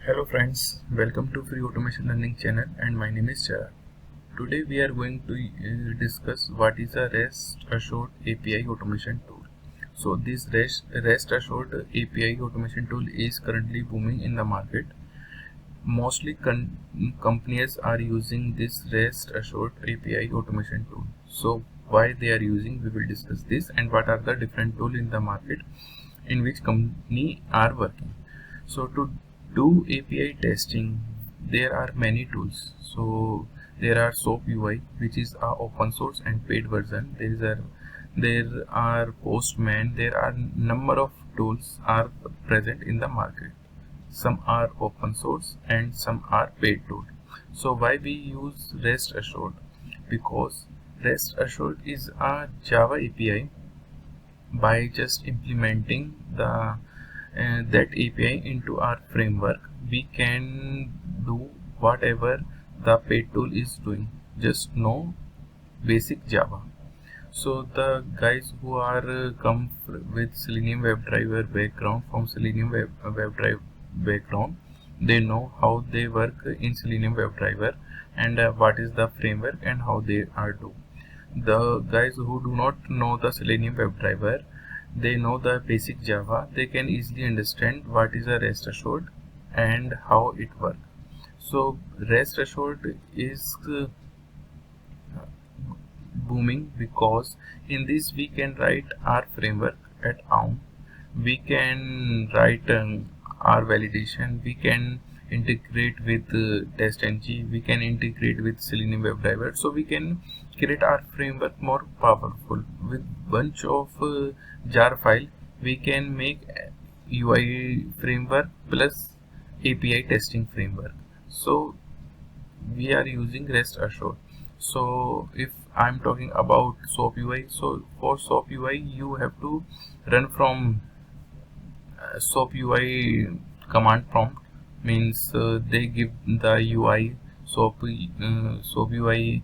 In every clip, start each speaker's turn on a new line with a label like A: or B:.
A: Hello friends, welcome to Free Automation Learning channel and my name is Chirag. Today we are going to discuss what is a REST Assured API automation tool. So this REST Assured API automation tool is currently booming in the market. Mostly companies are using this REST Assured API automation tool. So why they are using, we will discuss this, and what are the different tools in the market in which company are working. So to do API testing, there are many tools. So there are SOAP UI, which is a open source and paid version. There are Postman. There are number of tools are present in the market. Some are open source and some are paid tool. So why we use REST Assured? Because REST Assured is a Java API. By just implementing that API into our framework, we can do whatever the paid tool is doing. Just know basic Java. So the guys who are come with Selenium WebDriver background, from Selenium WebDriver background, they know how they work in Selenium WebDriver and what is the framework and how they are do. The guys who do not know the Selenium WebDriver, they know the basic Java. They can easily understand what is a REST Assured and how it works. So REST Assured is booming because in this we can write our framework at own. We can write our validation. We can integrate with TestNG. We can integrate with Selenium WebDriver. So we can create our framework more powerful. With bunch of jar file, we can make UI framework plus API testing framework. So we are using REST Assured. So if I'm talking about SOAP UI, so for SOAP UI you have to run from SOAP UI command prompt, means they give the UI SOAP UI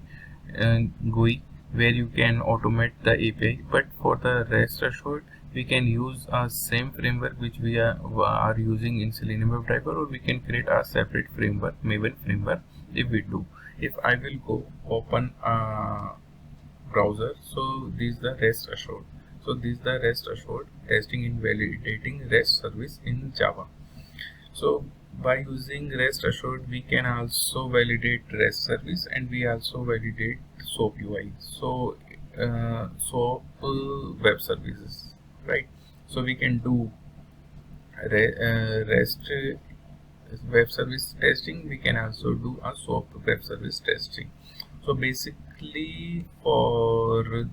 A: GUI where you can automate the API. But for the REST Assured, we can use a same framework which we are using in Selenium WebDriver, or we can create a separate framework, Maven framework, if we do. If I will go open a browser, so this is the REST Assured. So this is the REST Assured testing and validating REST service in Java. So by using REST Assured, we can also validate REST service and we also validate SOAP UI. So SOAP web services, right? So we can do REST web service testing. We can also do a SOAP web service testing. So basically, for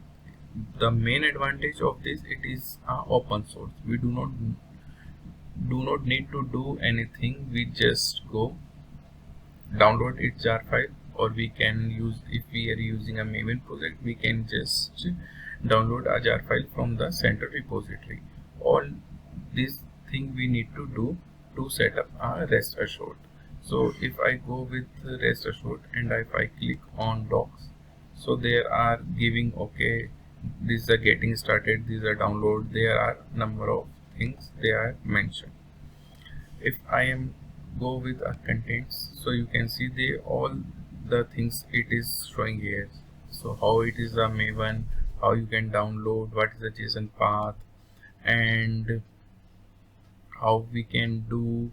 A: the main advantage of this, it is open source. We do not need to do anything. We just go download its jar file, or we can use, if we are using a Maven project, we can just download a jar file from the center repository. All this thing we need to do to set up a REST Assured. So if I go with REST Assured and if I click on docs, so there are giving, okay, this is a getting started, these are download, there are number of things they are mentioned. If I am go with contents, so you can see all the things it is showing here. So how it is a Maven, how you can download, what is the JSON path, and how we can do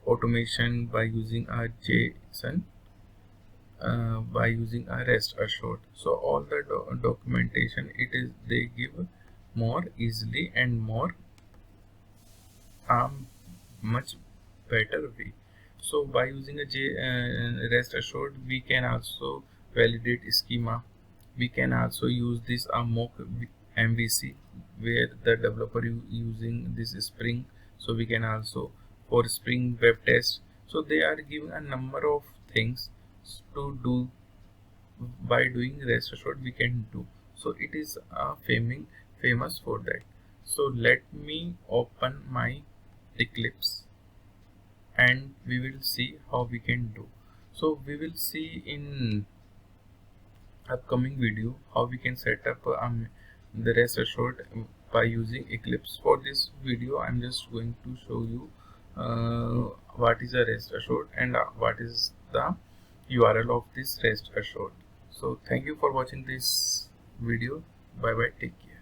A: automation by using a JSON, by using a REST Assured. So all the documentation, it is they give more easily and more much better way. So by using a REST Assured, we can also validate schema. We can also use this mock MVC, where the developer using this Spring. So we can also for Spring web test. So they are giving a number of things to do. By doing REST Assured, we can do. So it is famous for that. So let me open my Eclipse and we will see how we can do. So we will see in upcoming video how we can set up the REST Assured by using Eclipse. For this video, I'm just going to show you what is a rest assured and what is the URL of this rest assured. So thank you for watching this video. Bye bye, take care.